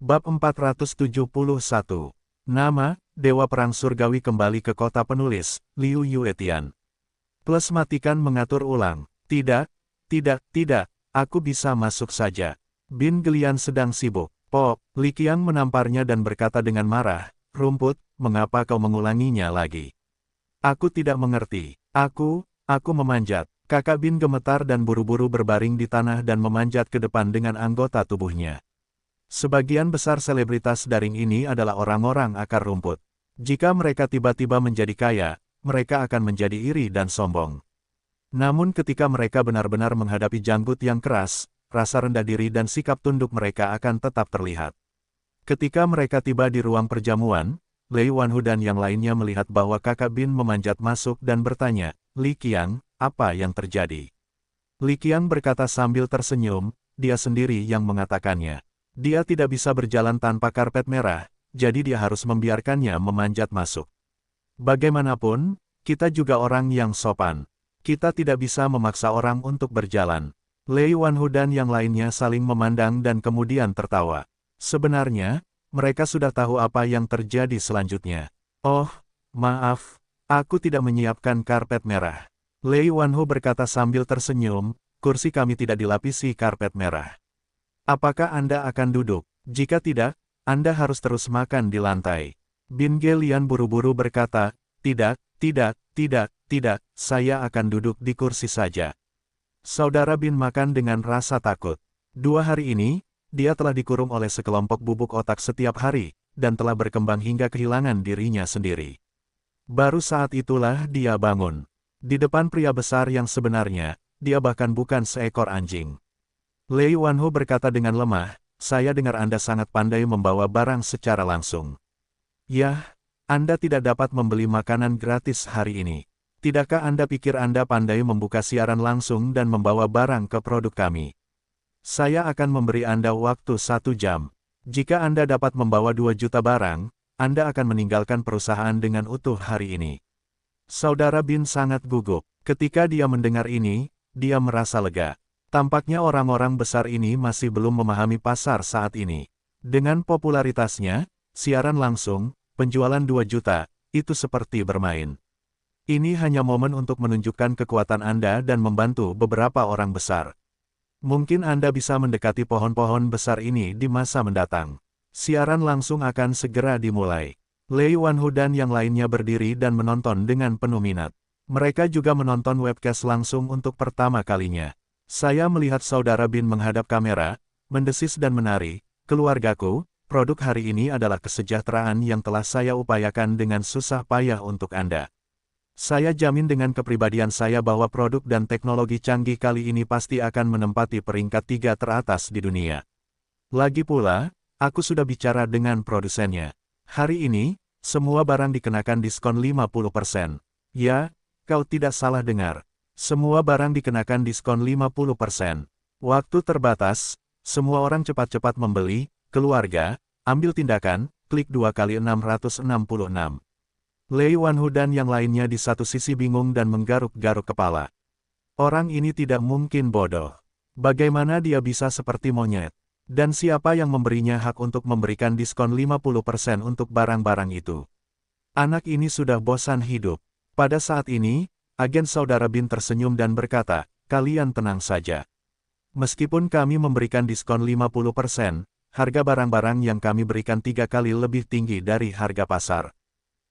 Bab 471. Nama, Dewa Perang Surgawi kembali ke kota penulis, Liu Yuetian. Plus matikan mengatur ulang. Tidak, aku bisa masuk saja. Bin Gelian sedang sibuk. Li Qiang menamparnya dan berkata dengan marah, rumput, mengapa kau mengulanginya lagi? Aku tidak mengerti. Aku memanjat. Kakak Bin gemetar dan buru-buru berbaring di tanah dan memanjat ke depan dengan anggota tubuhnya. Sebagian besar selebritas daring ini adalah orang-orang akar rumput. Jika mereka tiba-tiba menjadi kaya, mereka akan menjadi iri dan sombong. Namun ketika mereka benar-benar menghadapi janggut yang keras, rasa rendah diri dan sikap tunduk mereka akan tetap terlihat. Ketika mereka tiba di ruang perjamuan, Lei Wanhu dan yang lainnya melihat bahwa kakak Bin memanjat masuk dan bertanya, Li Qiang, apa yang terjadi? Li Qiang berkata sambil tersenyum, dia sendiri yang mengatakannya. Dia tidak bisa berjalan tanpa karpet merah, jadi dia harus membiarkannya memanjat masuk. Bagaimanapun, kita juga orang yang sopan. Kita tidak bisa memaksa orang untuk berjalan. Lei Wanhu dan yang lainnya saling memandang dan kemudian tertawa. Sebenarnya, mereka sudah tahu apa yang terjadi selanjutnya. Oh, maaf, aku tidak menyiapkan karpet merah. Lei Wanhu berkata sambil tersenyum, kursi kami tidak dilapisi karpet merah. Apakah Anda akan duduk? Jika tidak, Anda harus terus makan di lantai. Bin Gelian buru-buru berkata, tidak, saya akan duduk di kursi saja. Saudara Bin makan dengan rasa takut. 2 hari ini, dia telah dikurung oleh sekelompok bubuk otak setiap hari, dan telah berkembang hingga kehilangan dirinya sendiri. Baru saat itulah dia bangun. Di depan pria besar yang sebenarnya, dia bahkan bukan seekor anjing. Lei Wanhu berkata dengan lemah, saya dengar Anda sangat pandai membawa barang secara langsung. Yah, Anda tidak dapat membeli makanan gratis hari ini. Tidakkah Anda pikir Anda pandai membuka siaran langsung dan membawa barang ke produk kami? Saya akan memberi Anda waktu 1 jam. Jika Anda dapat membawa 2 juta barang, Anda akan meninggalkan perusahaan dengan utuh hari ini. Saudara Bin sangat gugup. Ketika dia mendengar ini, dia merasa lega. Tampaknya orang-orang besar ini masih belum memahami pasar saat ini. Dengan popularitasnya, siaran langsung, penjualan 2 juta, itu seperti bermain. Ini hanya momen untuk menunjukkan kekuatan Anda dan membantu beberapa orang besar. Mungkin Anda bisa mendekati pohon-pohon besar ini di masa mendatang. Siaran langsung akan segera dimulai. Lei Wanhu dan yang lainnya berdiri dan menonton dengan penuh minat. Mereka juga menonton webcast langsung untuk pertama kalinya. Saya melihat saudara Bin menghadap kamera, mendesis dan menari, keluargaku, produk hari ini adalah kesejahteraan yang telah saya upayakan dengan susah payah untuk Anda. Saya jamin dengan kepribadian saya bahwa produk dan teknologi canggih kali ini pasti akan menempati peringkat 3 teratas di dunia. Lagi pula, aku sudah bicara dengan produsennya. Hari ini, semua barang dikenakan diskon 50%. Ya, kau tidak salah dengar. Semua barang dikenakan diskon 50%. Waktu terbatas, semua orang cepat-cepat membeli, keluarga, ambil tindakan, klik 2 kali 666. Lei Wanhu dan yang lainnya di satu sisi bingung dan menggaruk-garuk kepala. Orang ini tidak mungkin bodoh. Bagaimana dia bisa seperti monyet? Dan siapa yang memberinya hak untuk memberikan diskon 50% untuk barang-barang itu? Anak ini sudah bosan hidup. Pada saat ini, agen saudara Bin tersenyum dan berkata, kalian tenang saja. Meskipun kami memberikan diskon 50%, harga barang-barang yang kami berikan 3 kali lebih tinggi dari harga pasar.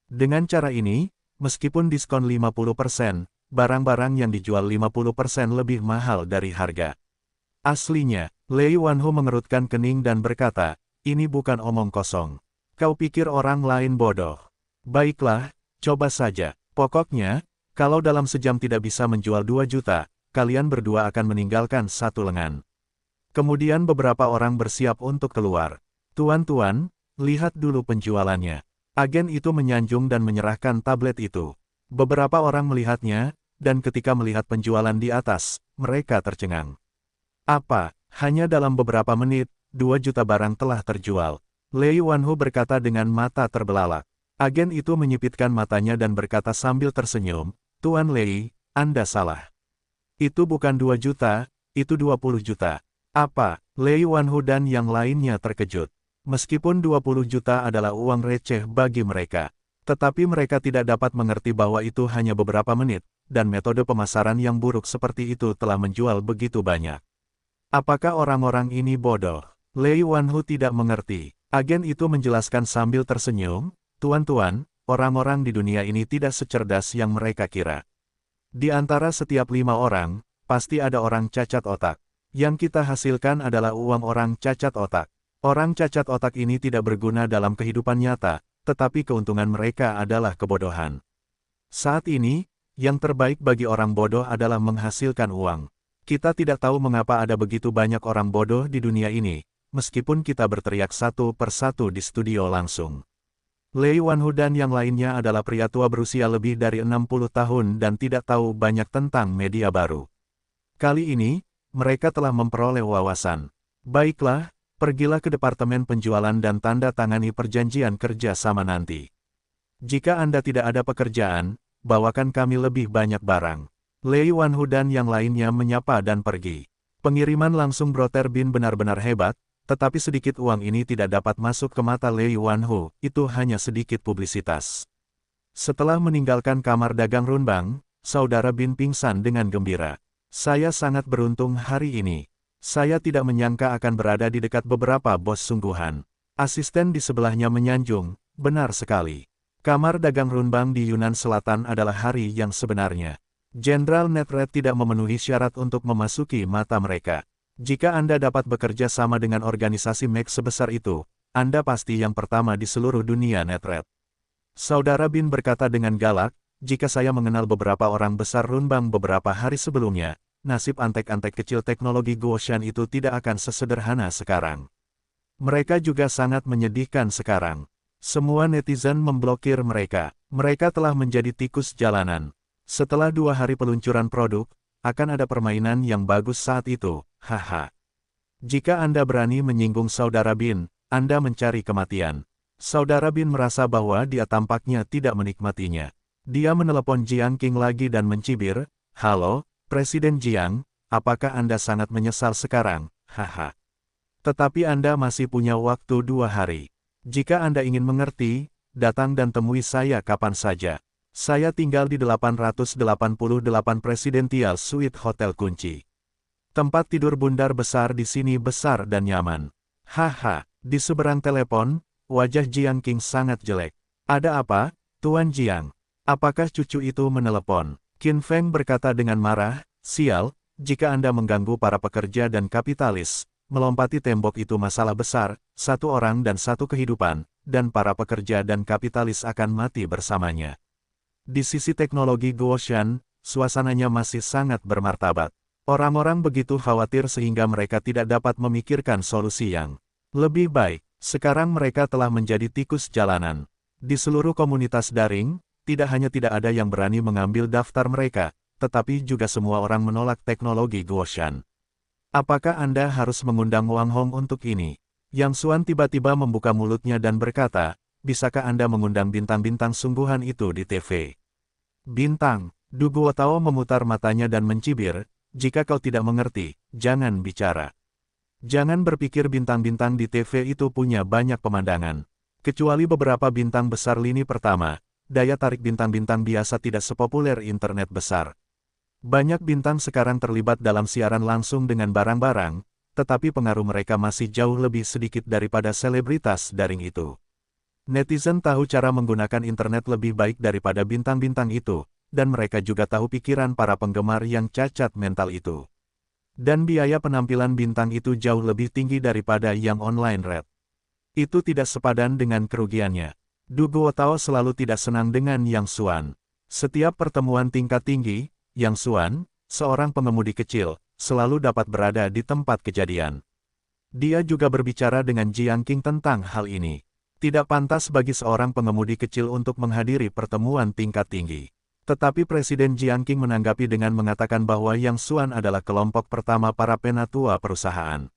Dengan cara ini, meskipun diskon 50%, barang-barang yang dijual 50% lebih mahal dari harga aslinya. Lei Wanhu mengerutkan kening dan berkata, ini bukan omong kosong. Kau pikir orang lain bodoh? Baiklah, coba saja. Pokoknya, kalau dalam sejam tidak bisa menjual 2 juta, kalian berdua akan meninggalkan 1 lengan. Kemudian beberapa orang bersiap untuk keluar. Tuan-tuan, lihat dulu penjualannya. Agen itu menyanjung dan menyerahkan tablet itu. Beberapa orang melihatnya, dan ketika melihat penjualan di atas, mereka tercengang. Apa, hanya dalam beberapa menit, 2 juta barang telah terjual. Lei Wanhu berkata dengan mata terbelalak. Agen itu menyipitkan matanya dan berkata sambil tersenyum, Tuan Lei, Anda salah. Itu bukan 2 juta, itu 20 juta. Apa? Lei Wanhu dan yang lainnya terkejut. Meskipun 20 juta adalah uang receh bagi mereka, tetapi mereka tidak dapat mengerti bahwa itu hanya beberapa menit, dan metode pemasaran yang buruk seperti itu telah menjual begitu banyak. Apakah orang-orang ini bodoh? Lei Wanhu tidak mengerti. Agen itu menjelaskan sambil tersenyum, "Tuan-tuan, orang-orang di dunia ini tidak secerdas yang mereka kira. Di antara setiap 5 orang, pasti ada orang cacat otak. Yang kita hasilkan adalah uang orang cacat otak. Orang cacat otak ini tidak berguna dalam kehidupan nyata, tetapi keuntungan mereka adalah kebodohan. Saat ini, yang terbaik bagi orang bodoh adalah menghasilkan uang. Kita tidak tahu mengapa ada begitu banyak orang bodoh di dunia ini, meskipun kita berteriak satu persatu di studio langsung." Lei Wanhu dan yang lainnya adalah pria tua berusia lebih dari 60 tahun dan tidak tahu banyak tentang media baru. Kali ini, mereka telah memperoleh wawasan. "Baiklah, pergilah ke departemen penjualan dan tanda tangani perjanjian kerja sama nanti. Jika Anda tidak ada pekerjaan, bawakan kami lebih banyak barang." Lei Wanhu dan yang lainnya menyapa dan pergi. Pengiriman langsung Brother Bin benar-benar hebat, tetapi sedikit uang ini tidak dapat masuk ke mata Lei Wanhu, itu hanya sedikit publisitas. Setelah meninggalkan kamar dagang Runbang, Saudara Bin pingsan dengan gembira. "Saya sangat beruntung hari ini. Saya tidak menyangka akan berada di dekat beberapa bos sungguhan." Asisten di sebelahnya menyanjung, "Benar sekali. Kamar dagang Runbang di Yunan Selatan adalah hari yang sebenarnya. Jenderal Netred tidak memenuhi syarat untuk memasuki mata mereka. Jika Anda dapat bekerja sama dengan organisasi MEK sebesar itu, Anda pasti yang pertama di seluruh dunia Netred." Saudara Bin berkata dengan galak, "Jika saya mengenal beberapa orang besar Runbang beberapa hari sebelumnya, nasib antek-antek kecil teknologi Guoshan itu tidak akan sesederhana sekarang. Mereka juga sangat menyedihkan sekarang. Semua netizen memblokir mereka. Mereka telah menjadi tikus jalanan. Setelah 2 hari peluncuran produk, akan ada permainan yang bagus saat itu, haha. Jika Anda berani menyinggung Saudara Bin, Anda mencari kematian." Saudara Bin merasa bahwa dia tampaknya tidak menikmatinya. Dia menelepon Jiang Qing lagi dan mencibir, "Halo, Presiden Jiang, apakah Anda sangat menyesal sekarang? Haha. Tetapi Anda masih punya waktu 2 hari. Jika Anda ingin mengerti, datang dan temui saya kapan saja. Saya tinggal di 888 Presidential Suite Hotel Kunci. Tempat tidur bundar besar di sini besar dan nyaman." Haha, di seberang telepon, wajah Jiang Qing sangat jelek. "Ada apa, Tuan Jiang? Apakah cucu itu menelepon?" Qin Feng berkata dengan marah, "Sial, jika Anda mengganggu para pekerja dan kapitalis, melompati tembok itu masalah besar, 1 orang dan 1 kehidupan, dan para pekerja dan kapitalis akan mati bersamanya." Di sisi teknologi Guoshan, suasananya masih sangat bermartabat. Orang-orang begitu khawatir sehingga mereka tidak dapat memikirkan solusi yang lebih baik. Sekarang mereka telah menjadi tikus jalanan. Di seluruh komunitas daring, tidak hanya tidak ada yang berani mengambil daftar mereka, tetapi juga semua orang menolak teknologi Guoshan. "Apakah Anda harus mengundang Wang Hong untuk ini?" Yang Xuan tiba-tiba membuka mulutnya dan berkata, "Bisakah Anda mengundang bintang-bintang sungguhan itu di TV?" "Bintang?" Du Guotao memutar matanya dan mencibir, "Jika kau tidak mengerti, jangan bicara. Jangan berpikir bintang-bintang di TV itu punya banyak pemandangan. Kecuali beberapa bintang besar lini pertama, daya tarik bintang-bintang biasa tidak sepopuler internet besar. Banyak bintang sekarang terlibat dalam siaran langsung dengan barang-barang, tetapi pengaruh mereka masih jauh lebih sedikit daripada selebritas daring itu. Netizen tahu cara menggunakan internet lebih baik daripada bintang-bintang itu, dan mereka juga tahu pikiran para penggemar yang cacat mental itu. Dan biaya penampilan bintang itu jauh lebih tinggi daripada yang online rate. Itu tidak sepadan dengan kerugiannya." Du Guotao selalu tidak senang dengan Yang Xuan. Setiap pertemuan tingkat tinggi, Yang Xuan, seorang pengemudi kecil, selalu dapat berada di tempat kejadian. Dia juga berbicara dengan Jiang Qing tentang hal ini. Tidak pantas bagi seorang pengemudi kecil untuk menghadiri pertemuan tingkat tinggi. Tetapi Presiden Jiang Qing menanggapi dengan mengatakan bahwa Yang Xuan adalah kelompok pertama para penatua perusahaan.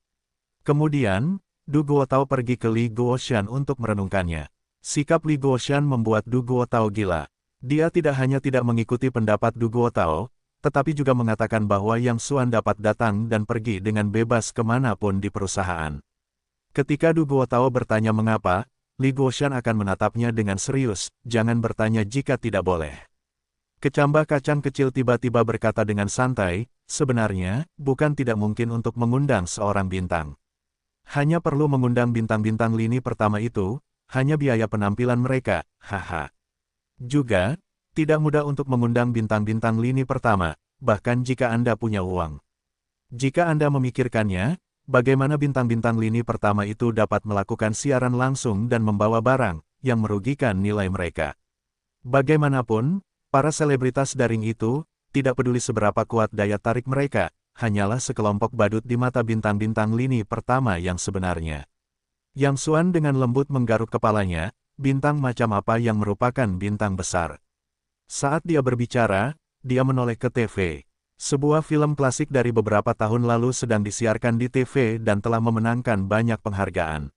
Kemudian, Du Guotao pergi ke Li Guoshan untuk merenungkannya. Sikap Li Guoshan membuat Du Guotao gila. Dia tidak hanya tidak mengikuti pendapat Du Guotao, tetapi juga mengatakan bahwa Yang Xuan dapat datang dan pergi dengan bebas kemanapun di perusahaan. Ketika Du Guotao bertanya mengapa, Li Guoshan akan menatapnya dengan serius, jangan bertanya jika tidak boleh. Kecambah kacang kecil tiba-tiba berkata dengan santai, sebenarnya, bukan tidak mungkin untuk mengundang seorang bintang. Hanya perlu mengundang bintang-bintang lini pertama itu, hanya biaya penampilan mereka, haha. Juga, tidak mudah untuk mengundang bintang-bintang lini pertama, bahkan jika Anda punya uang. Jika Anda memikirkannya, bagaimana bintang-bintang lini pertama itu dapat melakukan siaran langsung dan membawa barang yang merugikan nilai mereka. Bagaimanapun, para selebritas daring itu, tidak peduli seberapa kuat daya tarik mereka, hanyalah sekelompok badut di mata bintang-bintang lini pertama yang sebenarnya. Yang Xuan dengan lembut menggaruk kepalanya, bintang macam apa yang merupakan bintang besar. Saat dia berbicara, dia menoleh ke TV. Sebuah film klasik dari beberapa tahun lalu sedang disiarkan di TV dan telah memenangkan banyak penghargaan.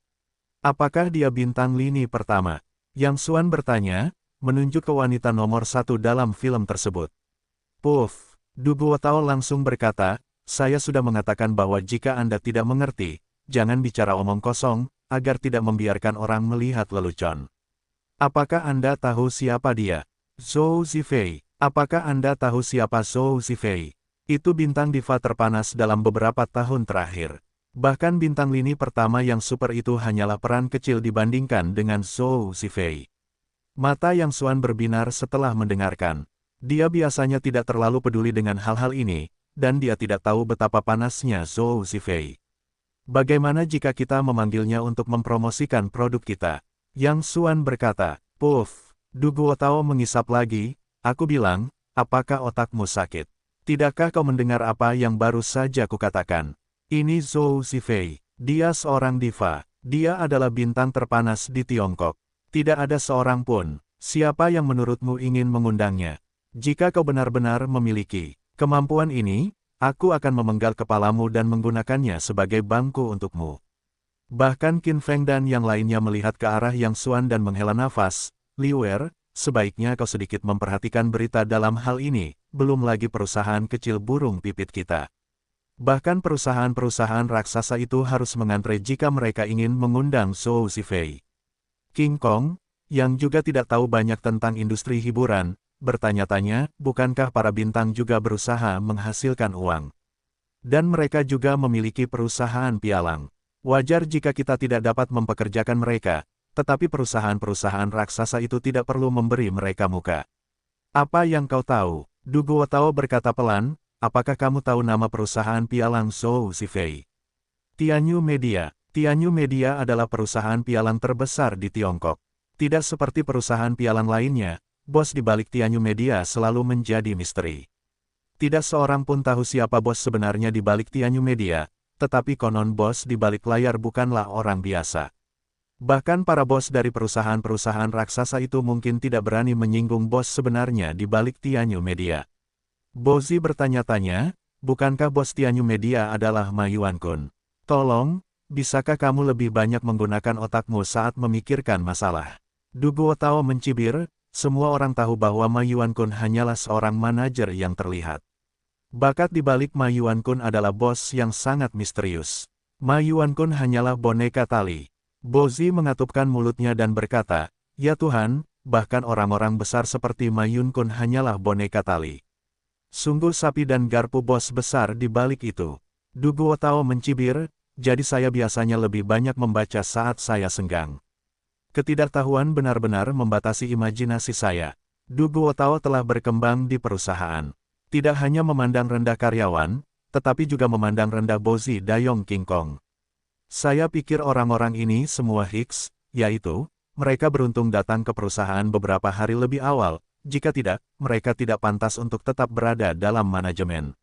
Apakah dia bintang lini pertama? Yang Xuan bertanya, menunjuk ke wanita nomor 1 dalam film tersebut. Puff, Du Guotao langsung berkata, saya sudah mengatakan bahwa jika Anda tidak mengerti, jangan bicara omong kosong, agar tidak membiarkan orang melihat lelucon. Apakah Anda tahu siapa dia? Zhou Zifei. Apakah Anda tahu siapa Zhou Zifei? Itu bintang diva terpanas dalam beberapa tahun terakhir. Bahkan bintang lini pertama yang super itu hanyalah peran kecil dibandingkan dengan Zhou Zifei. Mata Yang Xuan berbinar setelah mendengarkan. Dia biasanya tidak terlalu peduli dengan hal-hal ini, dan dia tidak tahu betapa panasnya Zhou Zifei. Bagaimana jika kita memanggilnya untuk mempromosikan produk kita? Yang Xuan berkata, Puff, Du Guotao mengisap lagi, aku bilang, apakah otakmu sakit? Tidakkah kau mendengar apa yang baru saja kukatakan? Ini Zhou Zifei, dia seorang diva, dia adalah bintang terpanas di Tiongkok. Tidak ada seorang pun, siapa yang menurutmu ingin mengundangnya? Jika kau benar-benar memiliki kemampuan ini, aku akan memenggal kepalamu dan menggunakannya sebagai bangku untukmu. Bahkan Qin Feng dan yang lainnya melihat ke arah Yang Xuan dan menghela nafas. Liuer, sebaiknya kau sedikit memperhatikan berita dalam hal ini, belum lagi perusahaan kecil burung pipit kita. Bahkan perusahaan-perusahaan raksasa itu harus mengantre jika mereka ingin mengundang Zhou Zifei. King Kong, yang juga tidak tahu banyak tentang industri hiburan, bertanya-tanya, bukankah para bintang juga berusaha menghasilkan uang? Dan mereka juga memiliki perusahaan pialang. Wajar jika kita tidak dapat mempekerjakan mereka, tetapi perusahaan-perusahaan raksasa itu tidak perlu memberi mereka muka. Apa yang kau tahu? Du Guotao berkata pelan, apakah kamu tahu nama perusahaan pialang Zhou Zifei? Tianyu Media. Tianyu Media adalah perusahaan pialang terbesar di Tiongkok. Tidak seperti perusahaan pialang lainnya, bos di balik Tianyu Media selalu menjadi misteri. Tidak seorang pun tahu siapa bos sebenarnya di balik Tianyu Media, tetapi konon bos di balik layar bukanlah orang biasa. Bahkan para bos dari perusahaan-perusahaan raksasa itu mungkin tidak berani menyinggung bos sebenarnya di balik Tianyu Media. Bozi bertanya-tanya, bukankah bos Tianyu Media adalah Ma Yuankun? Tolong, bisakah kamu lebih banyak menggunakan otakmu saat memikirkan masalah? Du Guotao mencibir, semua orang tahu bahwa Ma Yuankun hanyalah seorang manajer yang terlihat. Bakat di balik Ma Yuankun adalah bos yang sangat misterius. Ma Yuankun hanyalah boneka tali. Bozi mengatupkan mulutnya dan berkata, ya Tuhan, bahkan orang-orang besar seperti Ma Yuankun hanyalah boneka tali. Sungguh sapi dan garpu bos besar di balik itu. Du Guotao mencibir, jadi saya biasanya lebih banyak membaca saat saya senggang. Ketidaktahuan benar-benar membatasi imajinasi saya. Du Guotao telah berkembang di perusahaan. Tidak hanya memandang rendah karyawan, tetapi juga memandang rendah Bozi Dayong King Kong. Saya pikir orang-orang ini semua Hicks, yaitu, mereka beruntung datang ke perusahaan beberapa hari lebih awal, jika tidak, mereka tidak pantas untuk tetap berada dalam manajemen.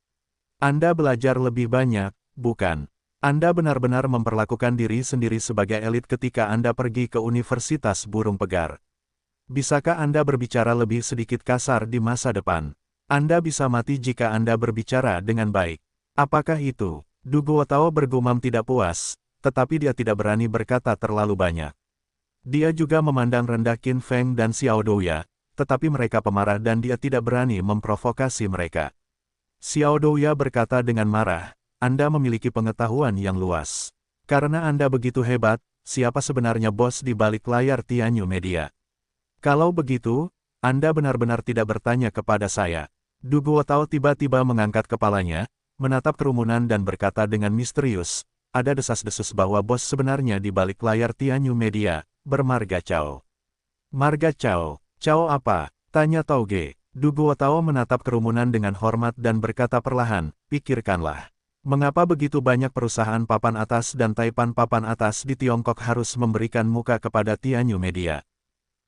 Anda belajar lebih banyak, bukan? Anda benar-benar memperlakukan diri sendiri sebagai elit ketika Anda pergi ke Universitas Burung Pegar. Bisakah Anda berbicara lebih sedikit kasar di masa depan? Anda bisa mati jika Anda berbicara dengan baik. Apakah itu? Du Guotao bergumam tidak puas, tetapi dia tidak berani berkata terlalu banyak. Dia juga memandang rendah Qin Feng dan Xiao Douya, tetapi mereka pemarah dan dia tidak berani memprovokasi mereka. Xiao Douya berkata dengan marah, Anda memiliki pengetahuan yang luas. Karena Anda begitu hebat, siapa sebenarnya bos di balik layar Tianyu Media? Kalau begitu, Anda benar-benar tidak bertanya kepada saya. Du Guotao tiba-tiba mengangkat kepalanya, menatap kerumunan dan berkata dengan misterius, ada desas-desus bahwa bos sebenarnya di balik layar Tianyu Media, bermarga Cao. Marga Cao, Cao apa? Tanya Tauge. Du Guotao menatap kerumunan dengan hormat dan berkata perlahan, pikirkanlah. Mengapa begitu banyak perusahaan papan atas dan taipan papan atas di Tiongkok harus memberikan muka kepada Tianyu Media?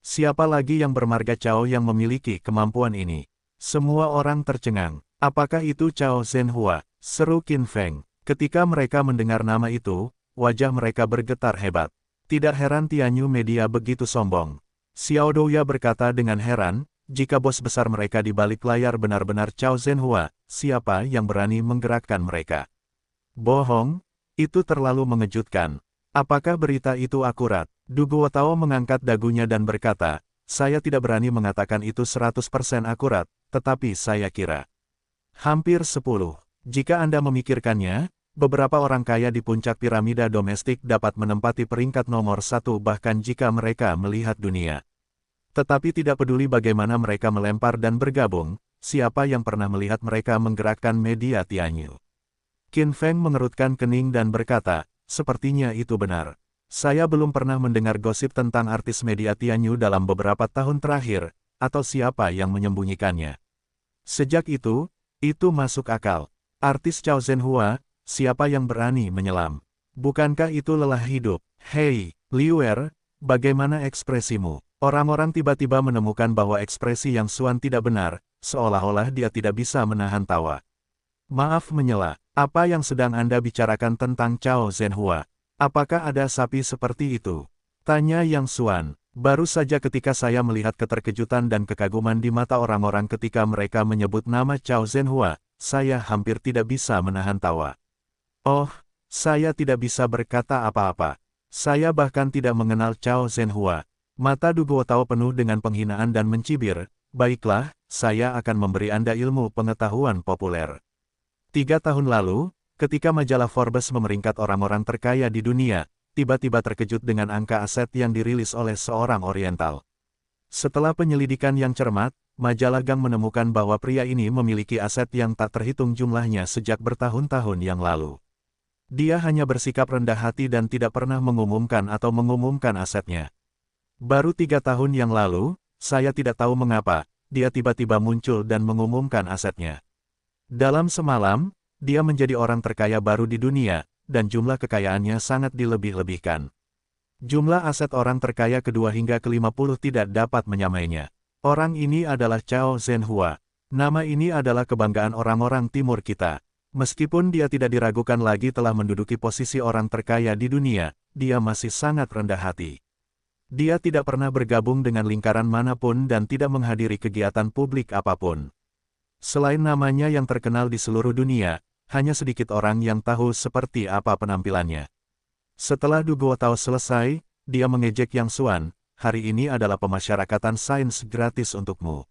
Siapa lagi yang bermarga Cao yang memiliki kemampuan ini? Semua orang tercengang. Apakah itu Cao Zhenhua? Seru Qin Feng. Ketika mereka mendengar nama itu, wajah mereka bergetar hebat. Tidak heran Tianyu Media begitu sombong. Xiao Douya berkata dengan heran, jika bos besar mereka di balik layar benar-benar Cao Zhenhua, siapa yang berani menggerakkan mereka? Bohong, itu terlalu mengejutkan. Apakah berita itu akurat? Du Guotao mengangkat dagunya dan berkata, saya tidak berani mengatakan itu 100% akurat, tetapi saya kira. Hampir 10. Jika Anda memikirkannya, beberapa orang kaya di puncak piramida domestik dapat menempati peringkat nomor 1 bahkan jika mereka melihat dunia. Tetapi tidak peduli bagaimana mereka melempar dan bergabung, siapa yang pernah melihat mereka menggerakkan media Tianyu? Qin Feng mengerutkan kening dan berkata, sepertinya itu benar. Saya belum pernah mendengar gosip tentang artis media Tianyu dalam beberapa tahun terakhir, atau siapa yang menyembunyikannya. Sejak itu masuk akal. Artis Cao Zhenhua, siapa yang berani menyelam? Bukankah itu lelah hidup? Hei, Liu Er, bagaimana ekspresimu? Orang-orang tiba-tiba menemukan bahwa ekspresi Yang Xuan tidak benar, seolah-olah dia tidak bisa menahan tawa. Maaf menyela, apa yang sedang Anda bicarakan tentang Cao Zhenhua? Apakah ada sapi seperti itu? Tanya Yang Xuan. Baru saja ketika saya melihat keterkejutan dan kekaguman di mata orang-orang ketika mereka menyebut nama Cao Zhenhua, saya hampir tidak bisa menahan tawa. Oh, saya tidak bisa berkata apa-apa. Saya bahkan tidak mengenal Cao Zhenhua. Mata Du Guotao penuh dengan penghinaan dan mencibir. Baiklah, saya akan memberi Anda ilmu pengetahuan populer. 3 tahun lalu, ketika majalah Forbes memeringkat orang-orang terkaya di dunia, tiba-tiba terkejut dengan angka aset yang dirilis oleh seorang Oriental. Setelah penyelidikan yang cermat, majalah Gang menemukan bahwa pria ini memiliki aset yang tak terhitung jumlahnya sejak bertahun-tahun yang lalu. Dia hanya bersikap rendah hati dan tidak pernah mengumumkan asetnya. Baru 3 tahun yang lalu, saya tidak tahu mengapa, dia tiba-tiba muncul dan mengumumkan asetnya. Dalam semalam, dia menjadi orang terkaya baru di dunia, dan jumlah kekayaannya sangat dilebih-lebihkan. Jumlah aset orang terkaya kedua hingga ke-50 tidak dapat menyamainya. Orang ini adalah Cao Zhenhua. Nama ini adalah kebanggaan orang-orang timur kita. Meskipun dia tidak diragukan lagi telah menduduki posisi orang terkaya di dunia, dia masih sangat rendah hati. Dia tidak pernah bergabung dengan lingkaran manapun dan tidak menghadiri kegiatan publik apapun. Selain namanya yang terkenal di seluruh dunia, hanya sedikit orang yang tahu seperti apa penampilannya. Setelah Du Guotao selesai, dia mengejek Yang Xuan, hari ini adalah pemasyarakatan sains gratis untukmu.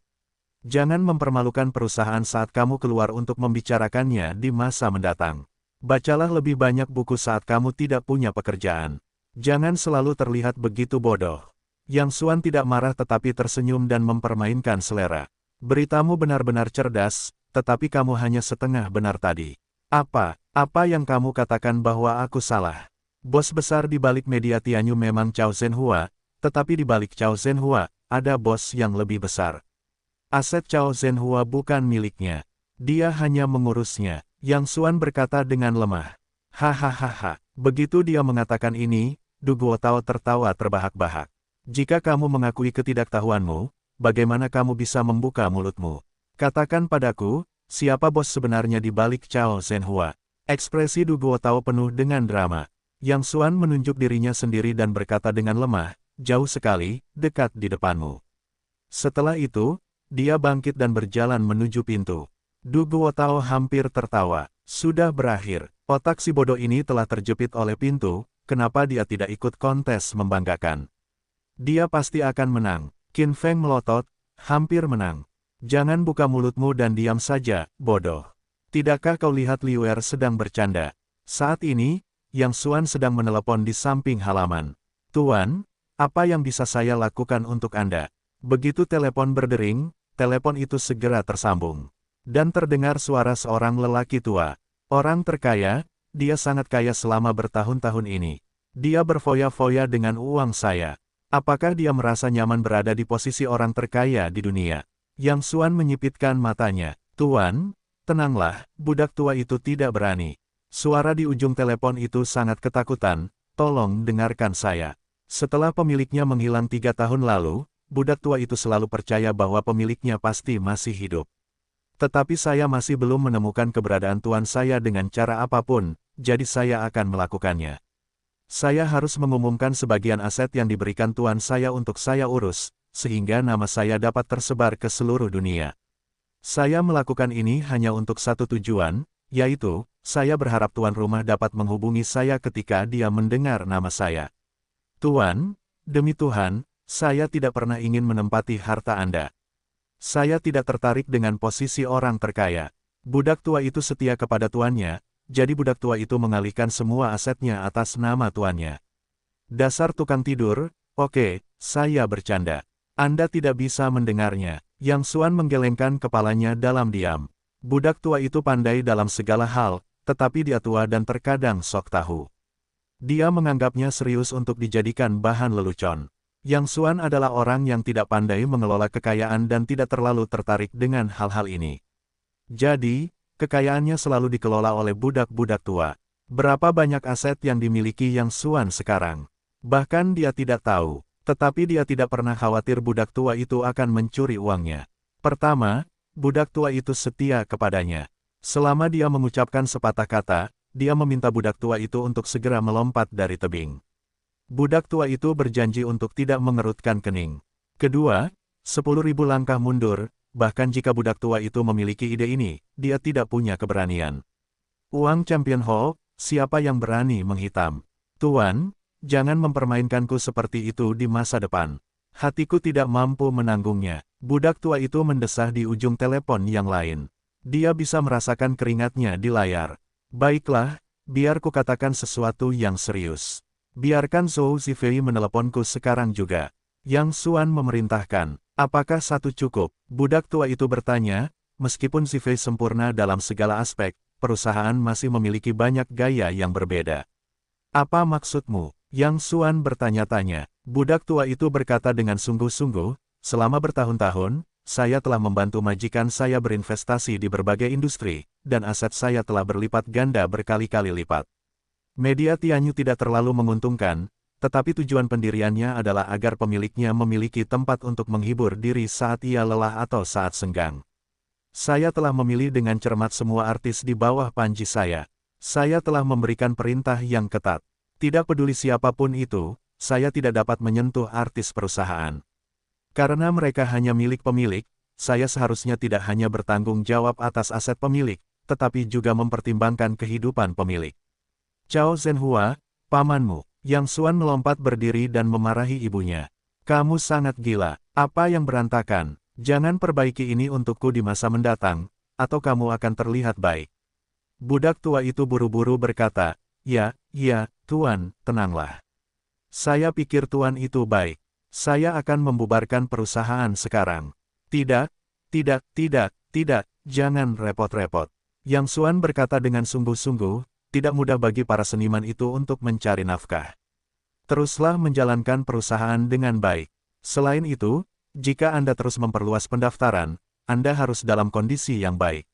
Jangan mempermalukan perusahaan saat kamu keluar untuk membicarakannya di masa mendatang. Bacalah lebih banyak buku saat kamu tidak punya pekerjaan. Jangan selalu terlihat begitu bodoh. Yang Xuan tidak marah tetapi tersenyum dan mempermainkan selera. Beritamu benar-benar cerdas, tetapi kamu hanya setengah benar tadi. Apa yang kamu katakan bahwa aku salah? Bos besar di balik media Tianyu memang Cao Zhenhua, tetapi di balik Cao Zhenhua, ada bos yang lebih besar. Aset Cao Zhenhua bukan miliknya. Dia hanya mengurusnya. Yang Xuan berkata dengan lemah. Hahaha, begitu dia mengatakan ini, Du Guotao tertawa terbahak-bahak. Jika kamu mengakui ketidaktahuanmu, bagaimana kamu bisa membuka mulutmu? Katakan padaku, siapa bos sebenarnya di balik Cao Zhenhua? Ekspresi Du Guotao penuh dengan drama. Yang Xuan menunjuk dirinya sendiri dan berkata dengan lemah, jauh sekali, dekat di depanmu. Setelah itu, dia bangkit dan berjalan menuju pintu. Du Guotao hampir tertawa. Sudah berakhir. Otak si bodoh ini telah terjepit oleh pintu, kenapa dia tidak ikut kontes membanggakan? Dia pasti akan menang. Qin Feng melotot, hampir menang. Jangan buka mulutmu dan diam saja, bodoh. Tidakkah kau lihat Liu Er sedang bercanda? Saat ini, Yang Xuan sedang menelepon di samping halaman. Tuan, apa yang bisa saya lakukan untuk Anda? Begitu telepon berdering, telepon itu segera tersambung. Dan terdengar suara seorang lelaki tua. Orang terkaya, dia sangat kaya selama bertahun-tahun ini. Dia berfoya-foya dengan uang saya. Apakah dia merasa nyaman berada di posisi orang terkaya di dunia? Yang Xuan menyipitkan matanya. Tuan, tenanglah, budak tua itu tidak berani. Suara di ujung telepon itu sangat ketakutan, tolong dengarkan saya. Setelah pemiliknya menghilang 3 tahun lalu, budak tua itu selalu percaya bahwa pemiliknya pasti masih hidup. Tetapi saya masih belum menemukan keberadaan tuan saya dengan cara apapun, jadi saya akan melakukannya. Saya harus mengumumkan sebagian aset yang diberikan tuan saya untuk saya urus, sehingga nama saya dapat tersebar ke seluruh dunia. Saya melakukan ini hanya untuk satu tujuan, yaitu, saya berharap tuan rumah dapat menghubungi saya ketika dia mendengar nama saya. Tuan, demi Tuhan, saya tidak pernah ingin menempati harta Anda. Saya tidak tertarik dengan posisi orang terkaya. Budak tua itu setia kepada tuannya, jadi budak tua itu mengalihkan semua asetnya atas nama tuannya. Dasar tukang tidur, oke, saya bercanda. Anda tidak bisa mendengarnya. Yang Xuan menggelengkan kepalanya dalam diam. Budak tua itu pandai dalam segala hal, tetapi dia tua dan terkadang sok tahu. Dia menganggapnya serius untuk dijadikan bahan lelucon. Yang Xuan adalah orang yang tidak pandai mengelola kekayaan dan tidak terlalu tertarik dengan hal-hal ini. Jadi, kekayaannya selalu dikelola oleh budak-budak tua. Berapa banyak aset yang dimiliki Yang Xuan sekarang? Bahkan dia tidak tahu, tetapi dia tidak pernah khawatir budak tua itu akan mencuri uangnya. Pertama, budak tua itu setia kepadanya. Selama dia mengucapkan sepatah kata, dia meminta budak tua itu untuk segera melompat dari tebing. Budak tua itu berjanji untuk tidak mengerutkan kening. Kedua, 10.000 langkah mundur, bahkan jika budak tua itu memiliki ide ini, dia tidak punya keberanian. Uang Champion Hall, siapa yang berani menghitam? Tuan, jangan mempermainkanku seperti itu di masa depan. Hatiku tidak mampu menanggungnya. Budak tua itu mendesah di ujung telepon yang lain. Dia bisa merasakan keringatnya di layar. Baiklah, biar ku katakan sesuatu yang serius. Biarkan Zhou Zifei meneleponku sekarang juga. Yang Xuan memerintahkan. Apakah satu cukup? Budak tua itu bertanya, meskipun Zifei sempurna dalam segala aspek, perusahaan masih memiliki banyak gaya yang berbeda. Apa maksudmu? Yang Xuan bertanya-tanya. Budak tua itu berkata dengan sungguh-sungguh, selama bertahun-tahun, saya telah membantu majikan saya berinvestasi di berbagai industri, dan aset saya telah berlipat ganda berkali-kali lipat. Media Tianyu tidak terlalu menguntungkan, tetapi tujuan pendiriannya adalah agar pemiliknya memiliki tempat untuk menghibur diri saat ia lelah atau saat senggang. Saya telah memilih dengan cermat semua artis di bawah panji saya. Saya telah memberikan perintah yang ketat. Tidak peduli siapapun itu, saya tidak dapat menyentuh artis perusahaan. Karena mereka hanya milik pemilik, saya seharusnya tidak hanya bertanggung jawab atas aset pemilik, tetapi juga mempertimbangkan kehidupan pemilik. Chao Zhenhua, pamanmu. Yang Xuan melompat berdiri dan memarahi ibunya. Kamu sangat gila. Apa yang berantakan? Jangan perbaiki ini untukku di masa mendatang, atau kamu akan terlihat baik. Budak tua itu buru-buru berkata, ya, Tuan, tenanglah. Saya pikir Tuan itu baik. Saya akan membubarkan perusahaan sekarang. Tidak, jangan repot-repot. Yang Xuan berkata dengan sungguh-sungguh, tidak mudah bagi para seniman itu untuk mencari nafkah. Teruslah menjalankan perusahaan dengan baik. Selain itu, jika Anda terus memperluas pendaftaran, Anda harus dalam kondisi yang baik.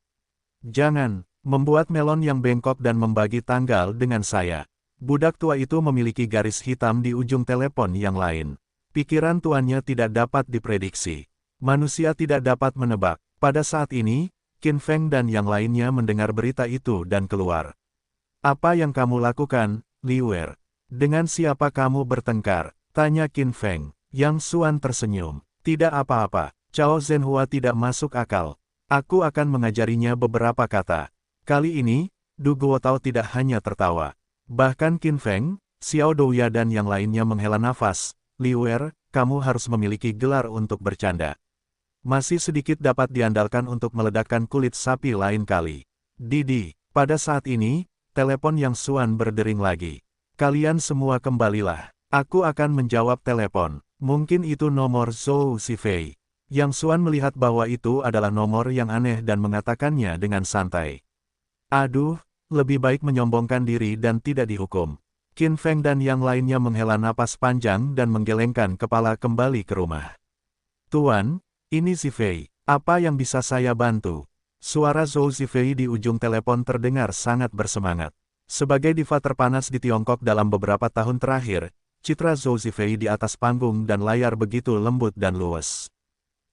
Jangan membuat melon yang bengkok dan membagi tanggal dengan saya. Budak tua itu memiliki garis hitam di ujung telepon yang lain. Pikiran tuannya tidak dapat diprediksi. Manusia tidak dapat menebak. Pada saat ini, Qin Feng dan yang lainnya mendengar berita itu dan keluar. Apa yang kamu lakukan, Liuer? Dengan siapa kamu bertengkar? Tanya Qin Feng. Yang Xuan tersenyum. Tidak apa-apa. Chao Zhenhua tidak masuk akal. Aku akan mengajarinya beberapa kata. Kali ini, Du Guotao tidak hanya tertawa. Bahkan Qin Feng, Xiao Douya dan yang lainnya menghela nafas. Liuer, kamu harus memiliki gelar untuk bercanda. Masih sedikit dapat diandalkan untuk meledakkan kulit sapi lain kali. Didi, pada saat ini, telepon Yang Xuan berdering lagi. Kalian semua kembalilah. Aku akan menjawab telepon. Mungkin itu nomor Zhou Zifei. Yang Xuan melihat bahwa itu adalah nomor yang aneh dan mengatakannya dengan santai. Aduh, lebih baik menyombongkan diri dan tidak dihukum. Qin Feng dan yang lainnya menghela napas panjang dan menggelengkan kepala kembali ke rumah. Tuan, ini Zifei. Apa yang bisa saya bantu? Suara Zhou Zifei di ujung telepon terdengar sangat bersemangat. Sebagai diva terpanas di Tiongkok dalam beberapa tahun terakhir, citra Zhou Zifei di atas panggung dan layar begitu lembut dan luwes.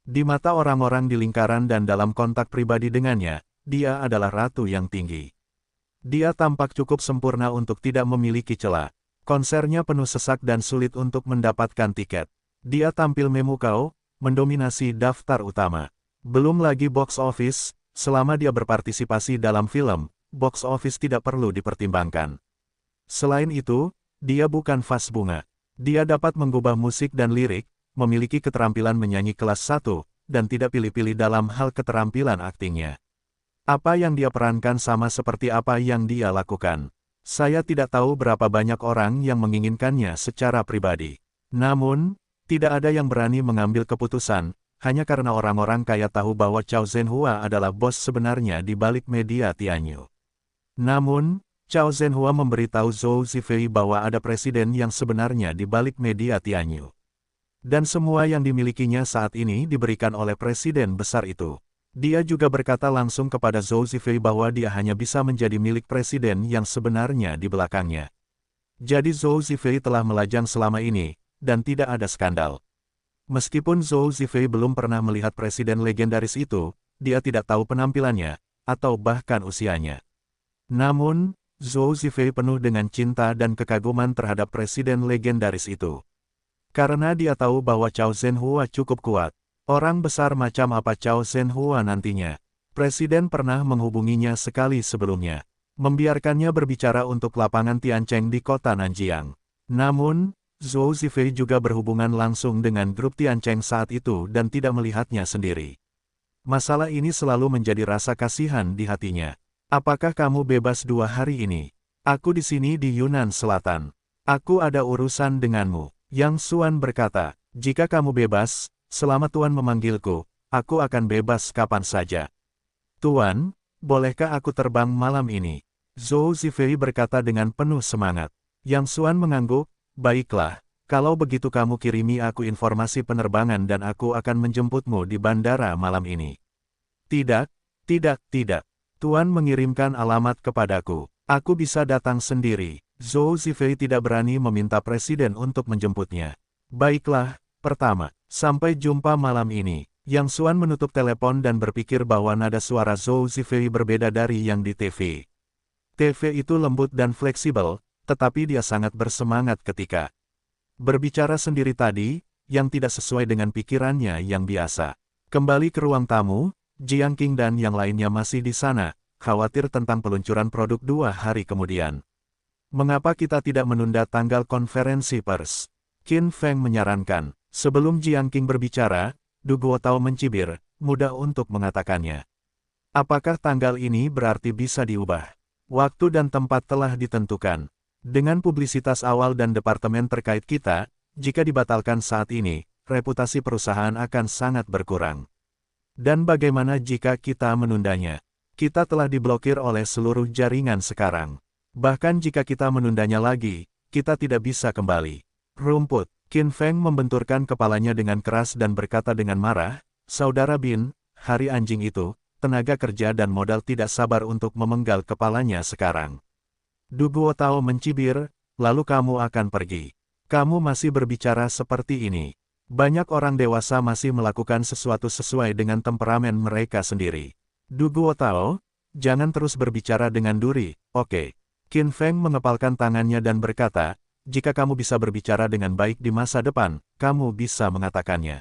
Di mata orang-orang di lingkaran dan dalam kontak pribadi dengannya, dia adalah ratu yang tinggi. Dia tampak cukup sempurna untuk tidak memiliki celah. Konsernya penuh sesak dan sulit untuk mendapatkan tiket. Dia tampil memukau, mendominasi daftar utama. Belum lagi box office. Selama dia berpartisipasi dalam film, box office tidak perlu dipertimbangkan. Selain itu, dia bukan vas bunga. Dia dapat mengubah musik dan lirik, memiliki keterampilan menyanyi kelas 1, dan tidak pilih-pilih dalam hal keterampilan aktingnya. Apa yang dia perankan sama seperti apa yang dia lakukan. Saya tidak tahu berapa banyak orang yang menginginkannya secara pribadi. Namun, tidak ada yang berani mengambil keputusan, hanya karena orang-orang kaya tahu bahwa Chao Zhenhua adalah bos sebenarnya di balik media Tianyu. Namun, Chao Zhenhua memberitahu Zhou Zifei bahwa ada presiden yang sebenarnya di balik media Tianyu. Dan semua yang dimilikinya saat ini diberikan oleh presiden besar itu. Dia juga berkata langsung kepada Zhou Zifei bahwa dia hanya bisa menjadi milik presiden yang sebenarnya di belakangnya. Jadi Zhou Zifei telah melajang selama ini, dan tidak ada skandal. Meskipun Zhou Zifei belum pernah melihat presiden legendaris itu, dia tidak tahu penampilannya, atau bahkan usianya. Namun, Zhou Zifei penuh dengan cinta dan kekaguman terhadap presiden legendaris itu. Karena dia tahu bahwa Chao Zhenhua cukup kuat, orang besar macam apa Chao Zhenhua nantinya, presiden pernah menghubunginya sekali sebelumnya, membiarkannya berbicara untuk lapangan Tiancheng di kota Nanjiang. Namun, Zhou Zifei juga berhubungan langsung dengan grup Tiancheng saat itu dan tidak melihatnya sendiri. Masalah ini selalu menjadi rasa kasihan di hatinya. Apakah kamu bebas 2 hari ini? Aku di sini di Yunnan Selatan. Aku ada urusan denganmu. Yang Xuan berkata, jika kamu bebas, selama Tuan memanggilku, aku akan bebas kapan saja. Tuan, bolehkah aku terbang malam ini? Zhou Zifei berkata dengan penuh semangat. Yang Xuan mengangguk. Baiklah, kalau begitu kamu kirimi aku informasi penerbangan dan aku akan menjemputmu di bandara malam ini. Tidak, tidak. Tuan mengirimkan alamat kepadaku. Aku bisa datang sendiri. Zhou Zifei tidak berani meminta presiden untuk menjemputnya. Baiklah, pertama, sampai jumpa malam ini. Yang Xuan menutup telepon dan berpikir bahwa nada suara Zhou Zifei berbeda dari yang di TV. TV itu lembut dan fleksibel, tetapi dia sangat bersemangat ketika berbicara sendiri tadi, yang tidak sesuai dengan pikirannya yang biasa. Kembali ke ruang tamu, Jiang Qing dan yang lainnya masih di sana, khawatir tentang peluncuran produk 2 hari kemudian. Mengapa kita tidak menunda tanggal konferensi pers? Qin Feng menyarankan. Sebelum Jiang Qing berbicara, Du Guotao mencibir, mudah untuk mengatakannya. Apakah tanggal ini berarti bisa diubah? Waktu dan tempat telah ditentukan. Dengan publisitas awal dan departemen terkait kita, jika dibatalkan saat ini, reputasi perusahaan akan sangat berkurang. Dan bagaimana jika kita menundanya? Kita telah diblokir oleh seluruh jaringan sekarang. Bahkan jika kita menundanya lagi, kita tidak bisa kembali. Rumput, Qin Feng membenturkan kepalanya dengan keras dan berkata dengan marah, Saudara Bin, hari anjing itu, tenaga kerja dan modal tidak sabar untuk memenggal kepalanya sekarang. Du Guotao mencibir, lalu kamu akan pergi. Kamu masih berbicara seperti ini. Banyak orang dewasa masih melakukan sesuatu sesuai dengan temperamen mereka sendiri. Du Guotao, jangan terus berbicara dengan duri, oke. Qin Feng mengepalkan tangannya dan berkata, jika kamu bisa berbicara dengan baik di masa depan, kamu bisa mengatakannya.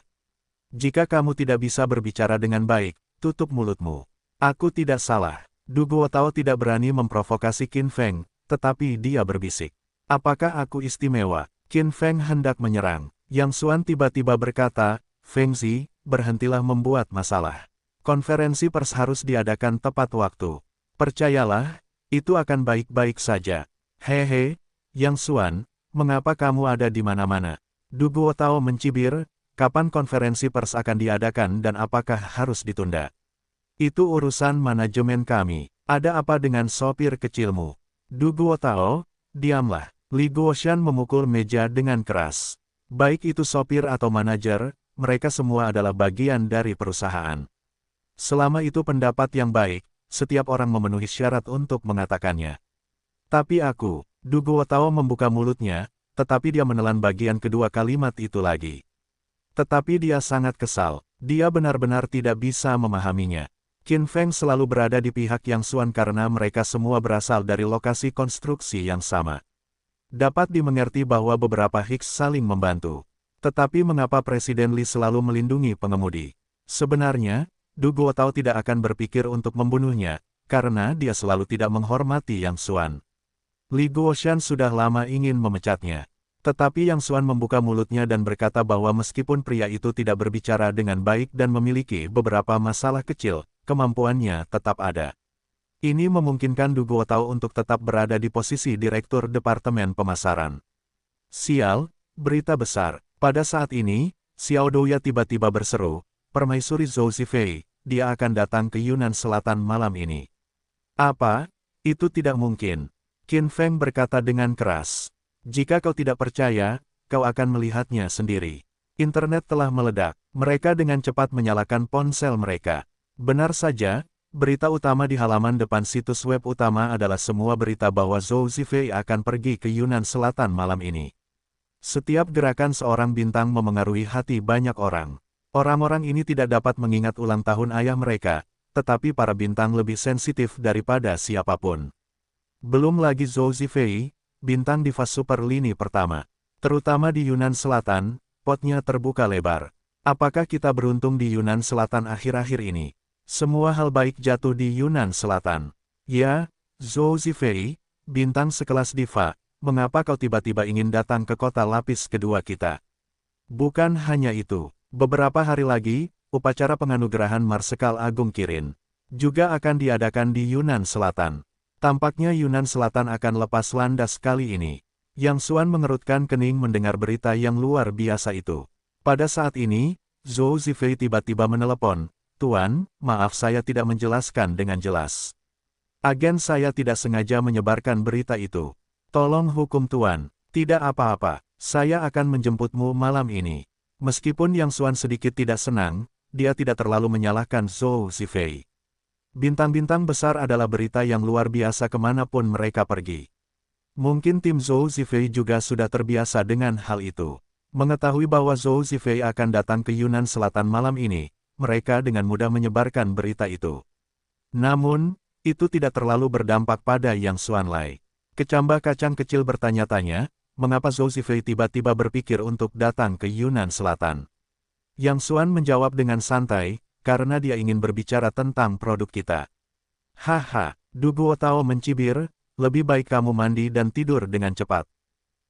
Jika kamu tidak bisa berbicara dengan baik, tutup mulutmu. Aku tidak salah. Du Guotao tidak berani memprovokasi Qin Feng, tetapi dia berbisik. Apakah aku istimewa? Qin Feng hendak menyerang. Yang Xuan tiba-tiba berkata, Feng Zi, berhentilah membuat masalah. Konferensi pers harus diadakan tepat waktu. Percayalah, Itu akan baik-baik saja. Hehe, Yang Xuan, mengapa kamu ada di mana-mana? Du Guotao mencibir, kapan konferensi pers akan diadakan dan apakah harus ditunda? Itu urusan manajemen kami. Ada apa dengan sopir kecilmu? Du Guotao, diamlah. Li Guoshan memukul meja dengan keras. Baik itu sopir atau manajer, mereka semua adalah bagian dari perusahaan. Selama itu pendapat yang baik, setiap orang memenuhi syarat untuk mengatakannya. Tapi aku, Du Guotao membuka mulutnya, tetapi dia menelan bagian kedua kalimat itu lagi. Tetapi dia sangat kesal, dia benar-benar tidak bisa memahaminya. Qin Feng selalu berada di pihak Yang Xuan karena mereka semua berasal dari lokasi konstruksi yang sama. Dapat dimengerti bahwa beberapa Hicks saling membantu. Tetapi mengapa Presiden Li selalu melindungi pengemudi? Sebenarnya, Du Guotao tidak akan berpikir untuk membunuhnya, karena dia selalu tidak menghormati Yang Xuan. Li Guoshan sudah lama ingin memecatnya. Tetapi Yang Xuan membuka mulutnya dan berkata bahwa meskipun pria itu tidak berbicara dengan baik dan memiliki beberapa masalah kecil, kemampuannya tetap ada. Ini memungkinkan Du Guotao untuk tetap berada di posisi Direktur Departemen Pemasaran. Sial, berita besar. Pada saat ini, Xiao Douya tiba-tiba berseru, Permaisuri Zhou Zifei, dia akan datang ke Yunnan Selatan malam ini. Apa? Itu tidak mungkin. Qin Feng berkata dengan keras. Jika kau tidak percaya, kau akan melihatnya sendiri. Internet telah meledak. Mereka dengan cepat menyalakan ponsel mereka. Benar saja, berita utama di halaman depan situs web utama adalah semua berita bahwa Zhou Zifei akan pergi ke Yunnan Selatan malam ini. Setiap gerakan seorang bintang memengaruhi hati banyak orang. Orang-orang ini tidak dapat mengingat ulang tahun ayah mereka, tetapi para bintang lebih sensitif daripada siapapun. Belum lagi Zhou Zifei, bintang di fase super lini pertama. Terutama di Yunnan Selatan, potnya terbuka lebar. Apakah kita beruntung di Yunnan Selatan akhir-akhir ini? Semua hal baik jatuh di Yunnan Selatan. Ya, Zhou Zifei, bintang sekelas diva, mengapa kau tiba-tiba ingin datang ke kota lapis kedua kita? Bukan hanya itu. Beberapa hari lagi, upacara penganugerahan Marsekal Agung Kirin juga akan diadakan di Yunnan Selatan. Tampaknya Yunnan Selatan akan lepas landas kali ini. Yang Xuan mengerutkan kening mendengar berita yang luar biasa itu. Pada saat ini, Zhou Zifei tiba-tiba menelepon, Tuan, maaf saya tidak menjelaskan dengan jelas. Agen saya tidak sengaja menyebarkan berita itu. Tolong hukum Tuan, tidak apa-apa, saya akan menjemputmu malam ini. Meskipun Yang Xuan sedikit tidak senang, dia tidak terlalu menyalahkan Zhou Zifei. Bintang-bintang besar adalah berita yang luar biasa kemanapun mereka pergi. Mungkin tim Zhou Zifei juga sudah terbiasa dengan hal itu. Mengetahui bahwa Zhou Zifei akan datang ke Yunnan Selatan malam ini, mereka dengan mudah menyebarkan berita itu. Namun, itu tidak terlalu berdampak pada Yang Xuan Lai. Kecambah kacang kecil bertanya-tanya, mengapa Zhou Zifei tiba-tiba berpikir untuk datang ke Yunnan Selatan. Yang Xuan menjawab dengan santai, karena dia ingin berbicara tentang produk kita. Haha, Du Guotao mencibir, lebih baik kamu mandi dan tidur dengan cepat.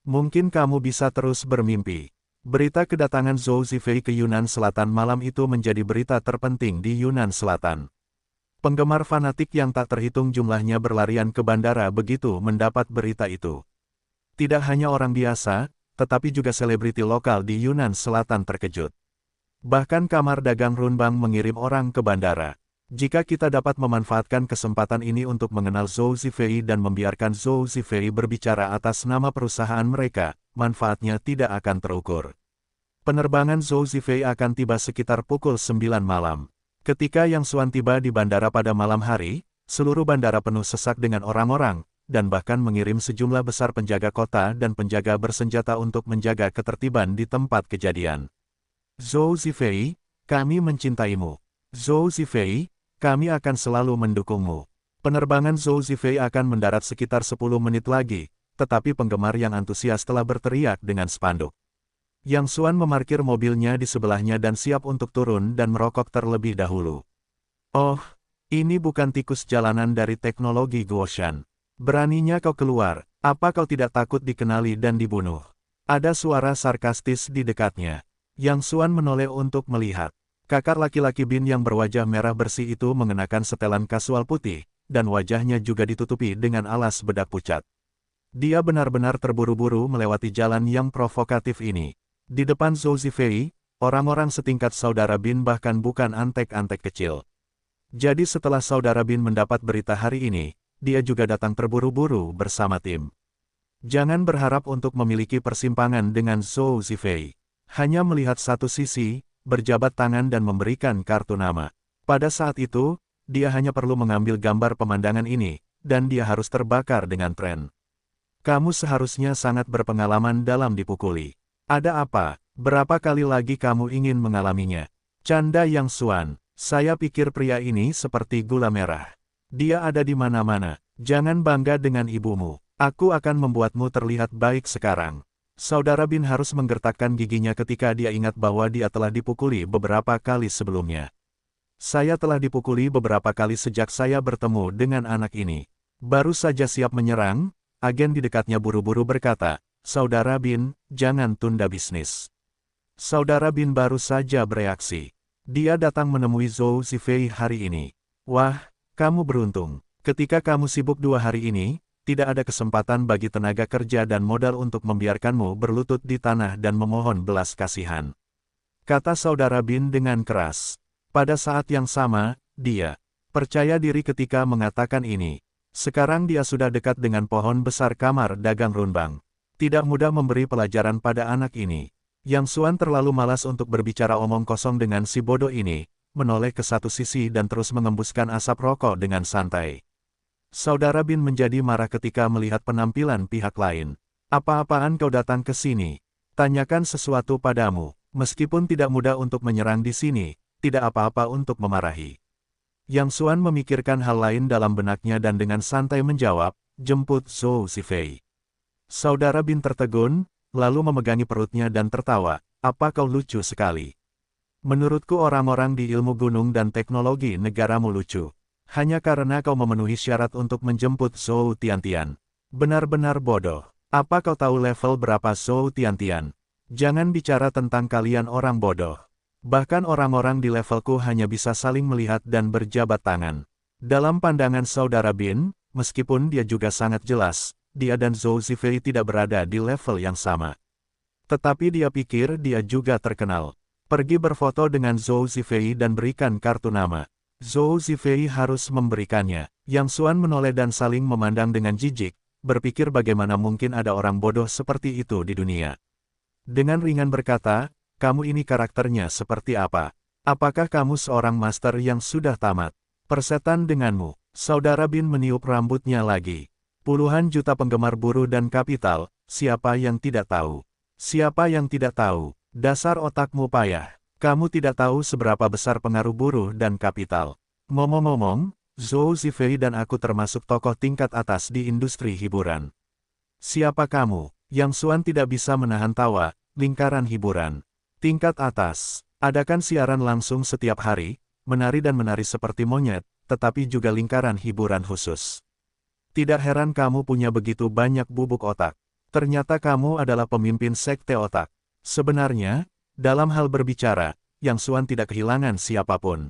Mungkin kamu bisa terus bermimpi. Berita kedatangan Zhou Zifei ke Yunnan Selatan malam itu menjadi berita terpenting di Yunnan Selatan. Penggemar fanatik yang tak terhitung jumlahnya berlarian ke bandara begitu mendapat berita itu. Tidak hanya orang biasa, tetapi juga selebriti lokal di Yunnan Selatan terkejut. Bahkan kamar dagang Runbang mengirim orang ke bandara. Jika kita dapat memanfaatkan kesempatan ini untuk mengenal Zhou Zifei dan membiarkan Zhou Zifei berbicara atas nama perusahaan mereka, manfaatnya tidak akan terukur. Penerbangan Zhou Zifei akan tiba sekitar pukul 9 malam. Ketika Yang Xuan tiba di bandara pada malam hari, seluruh bandara penuh sesak dengan orang-orang, dan bahkan mengirim sejumlah besar penjaga kota dan penjaga bersenjata untuk menjaga ketertiban di tempat kejadian. Zhou Zifei, kami mencintaimu. Zhou Zifei, kami akan selalu mendukungmu. Penerbangan Zhou Zifei akan mendarat sekitar 10 menit lagi, tetapi penggemar yang antusias telah berteriak dengan spanduk. Yang Xuan memarkir mobilnya di sebelahnya dan siap untuk turun dan merokok terlebih dahulu. Oh, ini bukan tikus jalanan dari teknologi Guoshan. Beraninya kau keluar, apa kau tidak takut dikenali dan dibunuh? Ada suara sarkastis di dekatnya. Yang Xuan menoleh untuk melihat. Kakak laki-laki Bin yang berwajah merah bersih itu mengenakan setelan kasual putih, dan wajahnya juga ditutupi dengan alas bedak pucat. Dia benar-benar terburu-buru melewati jalan yang provokatif ini. Di depan Zhou Zifei, orang-orang setingkat saudara Bin bahkan bukan antek-antek kecil. Jadi setelah saudara Bin mendapat berita hari ini, dia juga datang terburu-buru bersama tim. Jangan berharap untuk memiliki persimpangan dengan Zhou Zifei. Hanya melihat satu sisi, berjabat tangan dan memberikan kartu nama. Pada saat itu, dia hanya perlu mengambil gambar pemandangan ini, dan dia harus terbakar dengan tren. Kamu seharusnya sangat berpengalaman dalam dipukuli. Ada apa? Berapa kali lagi kamu ingin mengalaminya? Canda Yang Xuan, saya pikir pria ini seperti gula merah. Dia ada di mana-mana. Jangan bangga dengan ibumu. Aku akan membuatmu terlihat baik sekarang. Saudara Bin harus menggertakkan giginya ketika dia ingat bahwa dia telah dipukuli beberapa kali sebelumnya. Saya telah dipukuli beberapa kali sejak saya bertemu dengan anak ini. Baru saja siap menyerang, agen di dekatnya buru-buru berkata, "Saudara Bin, jangan tunda bisnis." Saudara Bin baru saja bereaksi. Dia datang menemui Zhou Zifei hari ini. Wah, kamu beruntung. Ketika kamu sibuk 2 hari ini, tidak ada kesempatan bagi tenaga kerja dan modal untuk membiarkanmu berlutut di tanah dan memohon belas kasihan. Kata saudara Bin dengan keras. Pada saat yang sama, dia percaya diri ketika mengatakan ini. Sekarang dia sudah dekat dengan pohon besar kamar dagang Runbang. Tidak mudah memberi pelajaran pada anak ini. Yang Xuan terlalu malas untuk berbicara omong kosong dengan si bodoh ini, menoleh ke satu sisi dan terus mengembuskan asap rokok dengan santai. Saudara Bin menjadi marah ketika melihat penampilan pihak lain. Apa-apaan kau datang ke sini? Tanyakan sesuatu padamu. Meskipun tidak mudah untuk menyerang di sini, tidak apa-apa untuk memarahi. Yang Xuan memikirkan hal lain dalam benaknya dan dengan santai menjawab, jemput Zhou Zifei. Saudara Bin tertegun, lalu memegangi perutnya dan tertawa, apa kau lucu sekali. Menurutku orang-orang di ilmu gunung dan teknologi negaramu lucu. Hanya karena kau memenuhi syarat untuk menjemput Zhou Tiantian. Benar-benar bodoh. Apa kau tahu level berapa Zhou Tiantian? Jangan bicara tentang kalian orang bodoh. Bahkan orang-orang di levelku hanya bisa saling melihat dan berjabat tangan. Dalam pandangan saudara Bin, meskipun dia juga sangat jelas, dia dan Zhou Zifei tidak berada di level yang sama. Tetapi dia pikir dia juga terkenal. Pergi berfoto dengan Zhou Zifei dan berikan kartu nama. Zhou Zifei harus memberikannya. Yang Xuan menoleh dan saling memandang dengan jijik, berpikir bagaimana mungkin ada orang bodoh seperti itu di dunia. Dengan ringan berkata, kamu ini karakternya seperti apa? Apakah kamu seorang master yang sudah tamat? Persetan denganmu. Saudara Bin meniup rambutnya lagi. Puluhan juta penggemar buruh dan kapital, siapa yang tidak tahu? Siapa yang tidak tahu? Dasar otakmu payah. Kamu tidak tahu seberapa besar pengaruh buruh dan kapital. Ngomong-ngomong, Zhou Zifei dan aku termasuk tokoh tingkat atas di industri hiburan. Siapa kamu? Yang Xuan tidak bisa menahan tawa, lingkaran hiburan. Tingkat atas. Adakan siaran langsung setiap hari, menari dan menari seperti monyet, tetapi juga lingkaran hiburan khusus. Tidak heran kamu punya begitu banyak bubuk otak. Ternyata kamu adalah pemimpin sekte otak. Sebenarnya, dalam hal berbicara, Yang Xuan tidak kehilangan siapapun.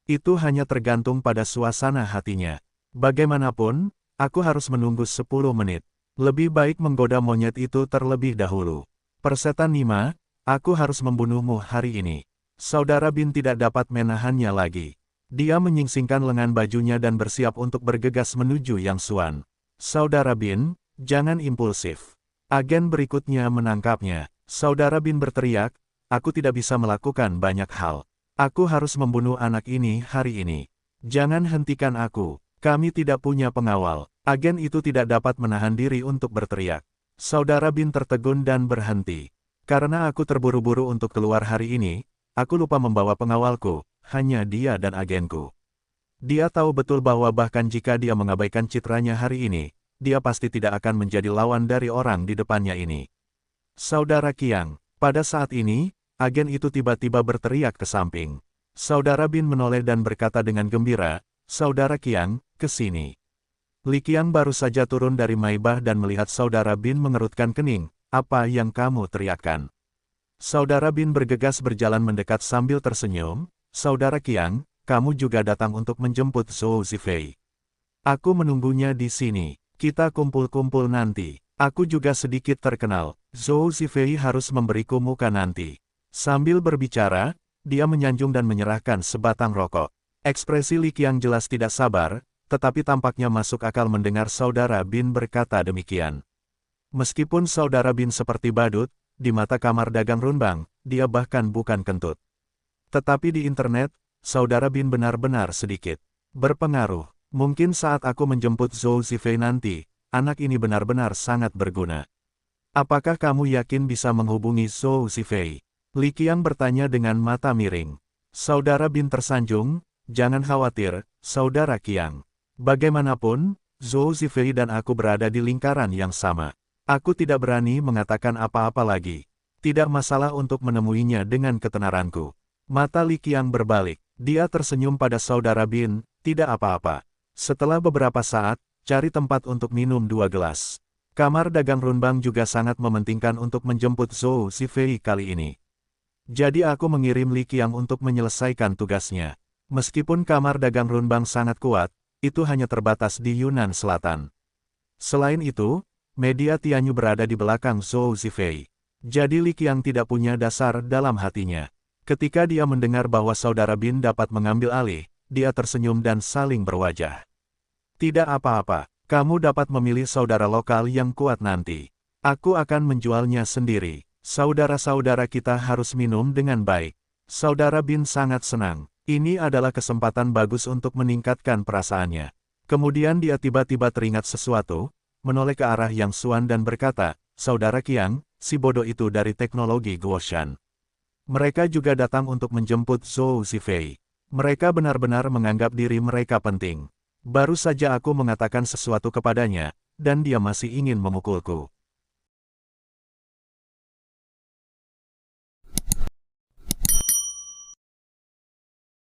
Itu hanya tergantung pada suasana hatinya. Bagaimanapun, aku harus menunggu 10 menit. Lebih baik menggoda monyet itu terlebih dahulu. Persetan Nima, aku harus membunuhmu hari ini. Saudara Bin tidak dapat menahannya lagi. Dia menyingsingkan lengan bajunya dan bersiap untuk bergegas menuju Yang Xuan. Saudara Bin, jangan impulsif. Agen berikutnya menangkapnya. Saudara Bin berteriak, aku tidak bisa melakukan banyak hal. Aku harus membunuh anak ini hari ini. Jangan hentikan aku. Kami tidak punya pengawal. Agen itu tidak dapat menahan diri untuk berteriak. Saudara Bin tertegun dan berhenti. Karena aku terburu-buru untuk keluar hari ini, aku lupa membawa pengawalku, hanya dia dan agenku. Dia tahu betul bahwa bahkan jika dia mengabaikan citranya hari ini, dia pasti tidak akan menjadi lawan dari orang di depannya ini. Saudara Qiang, pada saat ini, agen itu tiba-tiba berteriak ke samping. Saudara Bin menoleh dan berkata dengan gembira, Saudara Qiang, ke sini. Li Qiang baru saja turun dari Maibah dan melihat Saudara Bin mengerutkan kening. Apa yang kamu teriakkan? Saudara Bin bergegas berjalan mendekat sambil tersenyum. Saudara Qiang, kamu juga datang untuk menjemput Zhou Zifei. Aku menunggunya di sini. Kita kumpul-kumpul nanti. Aku juga sedikit terkenal. Zhou Zifei harus memberiku muka nanti. Sambil berbicara, dia menyanjung dan menyerahkan sebatang rokok. Ekspresi Li Qiang jelas tidak sabar, tetapi tampaknya masuk akal mendengar saudara Bin berkata demikian. Meskipun saudara Bin seperti badut, di mata kamar dagang Runbang, dia bahkan bukan kentut. Tetapi di internet, saudara Bin benar-benar sedikit berpengaruh. Mungkin saat aku menjemput Zhou Zifei nanti, anak ini benar-benar sangat berguna. Apakah kamu yakin bisa menghubungi Zhou Zifei? Li Qiang bertanya dengan mata miring. Saudara Bin tersanjung, jangan khawatir, saudara Qiang. Bagaimanapun, Zhou Zifei dan aku berada di lingkaran yang sama. Aku tidak berani mengatakan apa-apa lagi. Tidak masalah untuk menemuinya dengan ketenaranku. Mata Li Qiang berbalik. Dia tersenyum pada saudara Bin, tidak apa-apa. Setelah beberapa saat, cari tempat untuk minum 2 gelas. Kamar dagang Runbang juga sangat mementingkan untuk menjemput Zhou Zifei kali ini. Jadi aku mengirim Li Qiang untuk menyelesaikan tugasnya. Meskipun kamar dagang Runbang sangat kuat, itu hanya terbatas di Yunnan Selatan. Selain itu, media Tianyu berada di belakang Zhou Zifei. Jadi Li Qiang tidak punya dasar dalam hatinya. Ketika dia mendengar bahwa saudara Bin dapat mengambil alih, dia tersenyum dan saling berwajah. Tidak apa-apa, kamu dapat memilih saudara lokal yang kuat nanti. Aku akan menjualnya sendiri. Saudara-saudara kita harus minum dengan baik. Saudara Bin sangat senang. Ini adalah kesempatan bagus untuk meningkatkan perasaannya. Kemudian dia tiba-tiba teringat sesuatu, menoleh ke arah Yang Xuan dan berkata, Saudara Qiang, si bodoh itu dari teknologi Guoshan. Mereka juga datang untuk menjemput Zhou Zifei. Mereka benar-benar menganggap diri mereka penting. Baru saja aku mengatakan sesuatu kepadanya, dan dia masih ingin memukulku.